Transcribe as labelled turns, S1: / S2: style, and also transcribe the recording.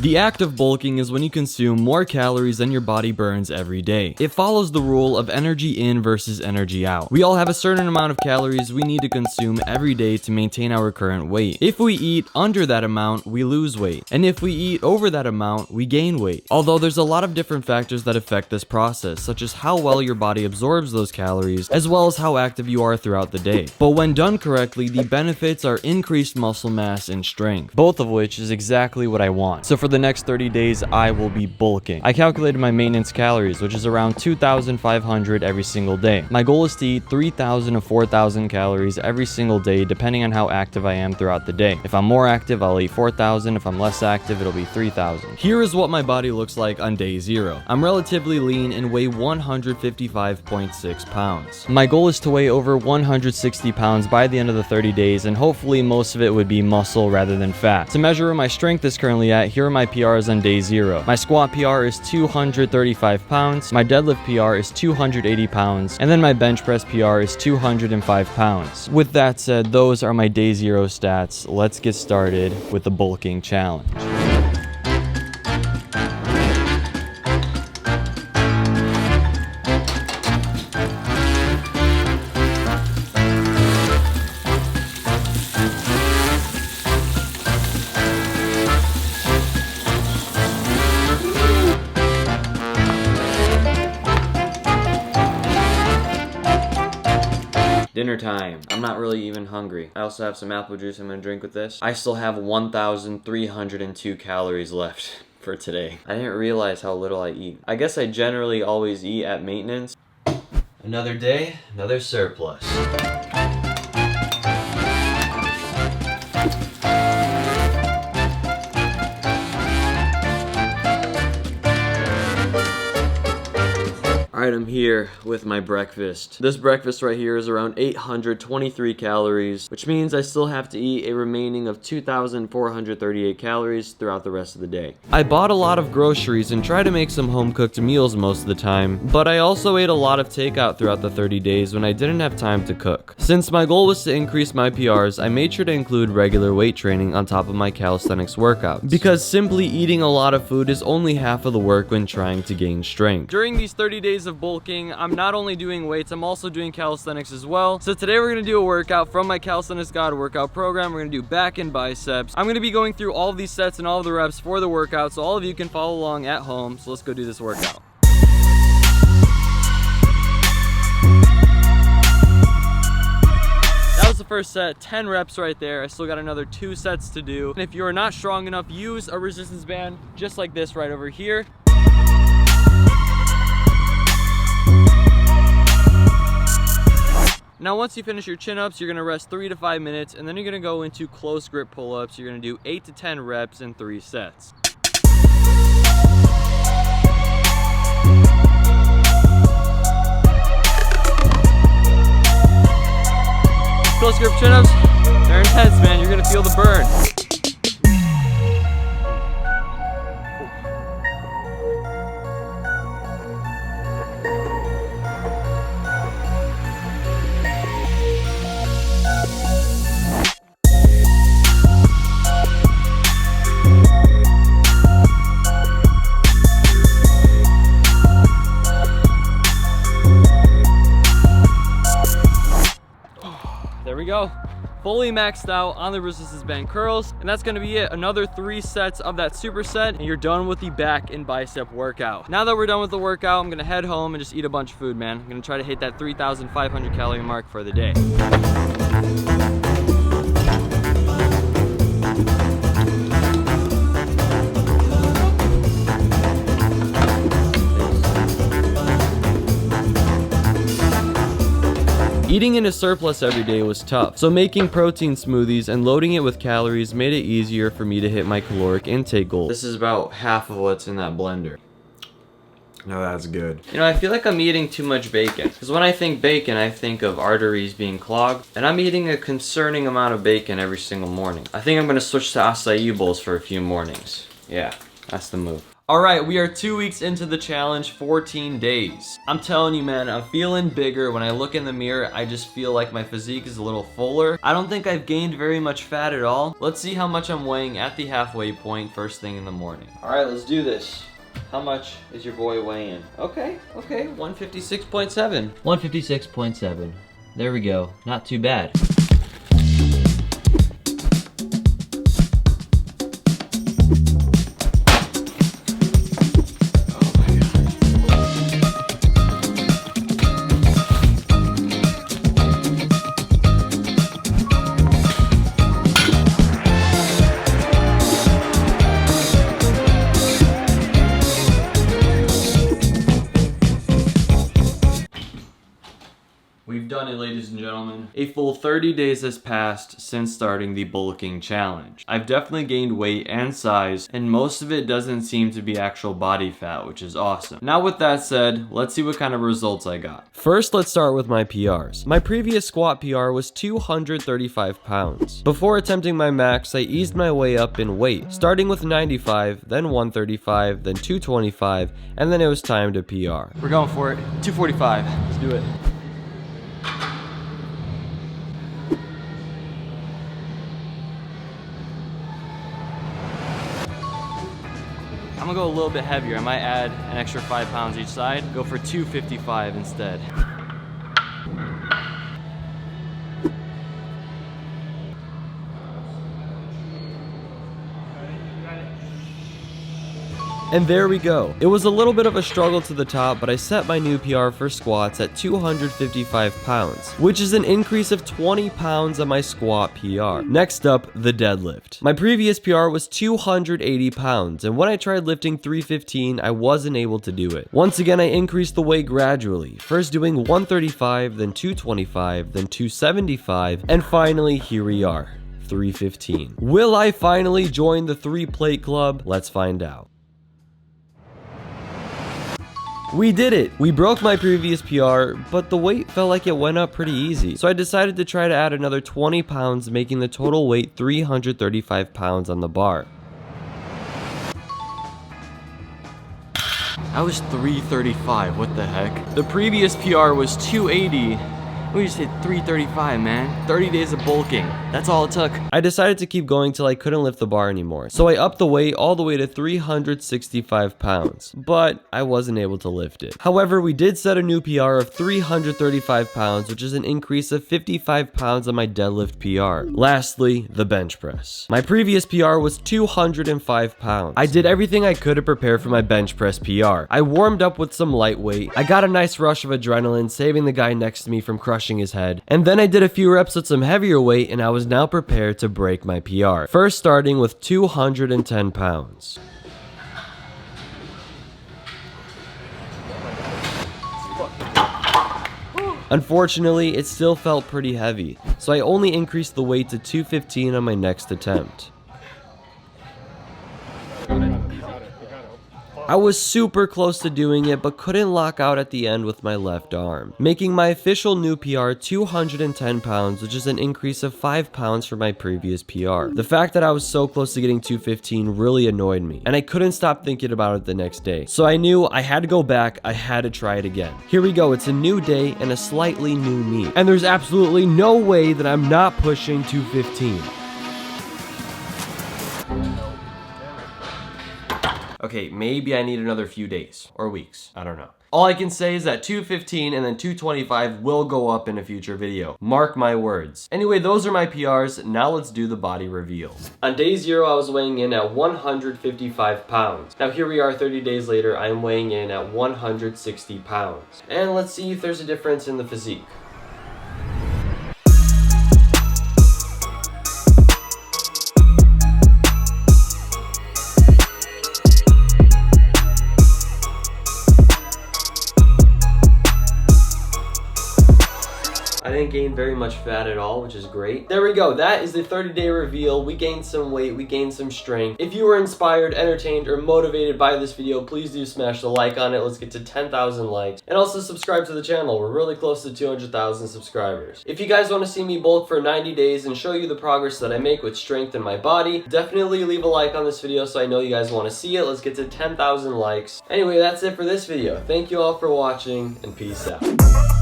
S1: The act of bulking is when you consume more calories than your body burns every day. It follows the rule of energy in versus energy out. We all have a certain amount of calories we need to consume every day to maintain our current weight. If we eat under that amount, we lose weight. And if we eat over that amount, we gain weight. Although there's a lot of different factors that affect this process, such as how well your body absorbs those calories, as well as how active you are throughout the day. But when done correctly, the benefits are increased muscle mass and strength, both of which is exactly what I want. So for the next 30 days, I will be bulking. I calculated my maintenance calories, which is around 2,500 every single day. My goal is to eat 3,000 to 4,000 calories every single day, depending on how active I am throughout the day. If I'm more active, I'll eat 4,000. If I'm less active, it'll be 3,000. Here is what my body looks like on day 0. I'm relatively lean and weigh 155.6 pounds. My goal is to weigh over 160 pounds by the end of the 30 days, and hopefully most of it would be muscle rather than fat. To measure where my strength is currently at, here are my PRs on day 0. My squat PR is 235 pounds, my deadlift PR is 280 pounds, and then my bench press PR is 205 pounds. With that said, those are my day 0 stats. Let's get started with the bulking challenge. Dinner time. I'm not really even hungry. I also have some apple juice I'm gonna drink with this. I still have 1,302 calories left for today. I didn't realize how little I eat. I guess I generally always eat at maintenance. Another day, another surplus. Alright, I'm here with my breakfast. This breakfast right here is around 823 calories, which means I still have to eat a remaining of 2,438 calories throughout the rest of the day. I bought a lot of groceries and try to make some home-cooked meals most of the time, but I also ate a lot of takeout throughout the 30 days when I didn't have time to cook. Since my goal was to increase my PRs, I made sure to include regular weight training on top of my calisthenics workouts, because simply eating a lot of food is only half of the work when trying to gain strength. During these 30 days of bulking, I'm not only doing weights, I'm also doing calisthenics as well. So today we're gonna do a workout from my Calisthenics God workout program. We're gonna do back and biceps. I'm gonna be going through all of these sets and all of the reps for the workout, so all of you can follow along at home. So let's go do this workout. That was the first set, 10 reps right there. I still got another 2 sets to do. And if you are not strong enough, use a resistance band just like this right over here. Now once you finish your chin-ups, you're gonna rest 3 to 5 minutes, and then you're gonna go into close grip pull-ups. You're gonna do 8 to 10 reps in 3 sets. Close grip chin-ups, they're intense, man. You're gonna feel the burn. There we go. Fully maxed out on the resistance band curls, and that's gonna be it. Another 3 sets of that superset, and you're done with the back and bicep workout. Now that we're done with the workout, I'm gonna head home and just eat a bunch of food, man. I'm gonna try to hit that 3,500 calorie mark for the day. Eating in a surplus every day was tough, so making protein smoothies and loading it with calories made it easier for me to hit my caloric intake goal. This is about half of what's in that blender.
S2: No, that's good.
S1: You know, I feel like I'm eating too much bacon, because when I think bacon, I think of arteries being clogged, and I'm eating a concerning amount of bacon every single morning. I think I'm gonna switch to acai bowls for a few mornings. Yeah, that's the move. Alright, we are 2 weeks into the challenge, 14 days. I'm telling you, man, I'm feeling bigger. When I look in the mirror, I just feel like my physique is a little fuller. I don't think I've gained very much fat at all. Let's see how much I'm weighing at the halfway point first thing in the morning. Alright, let's do this. How much is your boy weighing? Okay, 156.7. 156.7. There we go. Not too bad. We've done it, ladies and gentlemen. A full 30 days has passed since starting the bulking challenge. I've definitely gained weight and size, and most of it doesn't seem to be actual body fat, which is awesome. Now with that said, let's see what kind of results I got. First, let's start with my PRs. My previous squat PR was 235 pounds. Before attempting my max, I eased my way up in weight, starting with 95, then 135, then 225, and then it was time to PR. We're going for it. 245. Let's do it. I'm gonna go a little bit heavier. I might add an extra 5 pounds each side. Go for 255 instead. And there we go. It was a little bit of a struggle to the top, but I set my new PR for squats at 255 pounds, which is an increase of 20 pounds on my squat PR. Next up, the deadlift. My previous PR was 280 pounds, and when I tried lifting 315, I wasn't able to do it. Once again, I increased the weight gradually, first doing 135, then 225, then 275, and finally, here we are, 315. Will I finally join the 3-plate club? Let's find out. We did it! We broke my previous PR, but the weight felt like it went up pretty easy. So I decided to try to add another 20 pounds, making the total weight 335 pounds on the bar. I was 335, what the heck? The previous PR was 280. We just hit 335, man. 30 days of bulking. That's all it took. I decided to keep going till I couldn't lift the bar anymore. So I upped the weight all the way to 365 pounds. But I wasn't able to lift it. However, we did set a new PR of 335 pounds, which is an increase of 55 pounds on my deadlift PR. Lastly, the bench press. My previous PR was 205 pounds. I did everything I could to prepare for my bench press PR. I warmed up with some lightweight. I got a nice rush of adrenaline, saving the guy next to me from crushing his head, and then I did a few reps with some heavier weight, and I was now prepared to break my PR. First starting with 210 pounds. Unfortunately, it still felt pretty heavy, so I only increased the weight to 215 on my next attempt. I was super close to doing it, but couldn't lock out at the end with my left arm, making my official new PR 210 pounds, which is an increase of 5 pounds from my previous PR. The fact that I was so close to getting 215 really annoyed me, and I couldn't stop thinking about it the next day. So I knew I had to go back, I had to try it again. Here we go, it's a new day and a slightly new me. And there's absolutely no way that I'm not pushing 215. Okay, maybe I need another few days or weeks. I don't know. All I can say is that 215 and then 225 will go up in a future video. Mark my words. Anyway, those are my PRs. Now let's do the body reveal. On day 0, I was weighing in at 155 pounds. Now here we are 30 days later, I am weighing in at 160 pounds. And let's see if there's a difference in the physique.
S3: I didn't gain very much fat at all, which is great. There we go. That is the 30-day reveal. We gained some weight, we gained some strength. If you were inspired, entertained, or motivated by this video, please do smash the like on it. Let's get to 10,000 likes. And also subscribe to the channel. We're really close to 200,000 subscribers. If you guys want to see me bulk for 90 days and show you the progress that I make with strength in my body, definitely leave a like on this video so I know you guys want to see it. Let's get to 10,000 likes. Anyway, that's it for this video. Thank you all for watching, and peace out.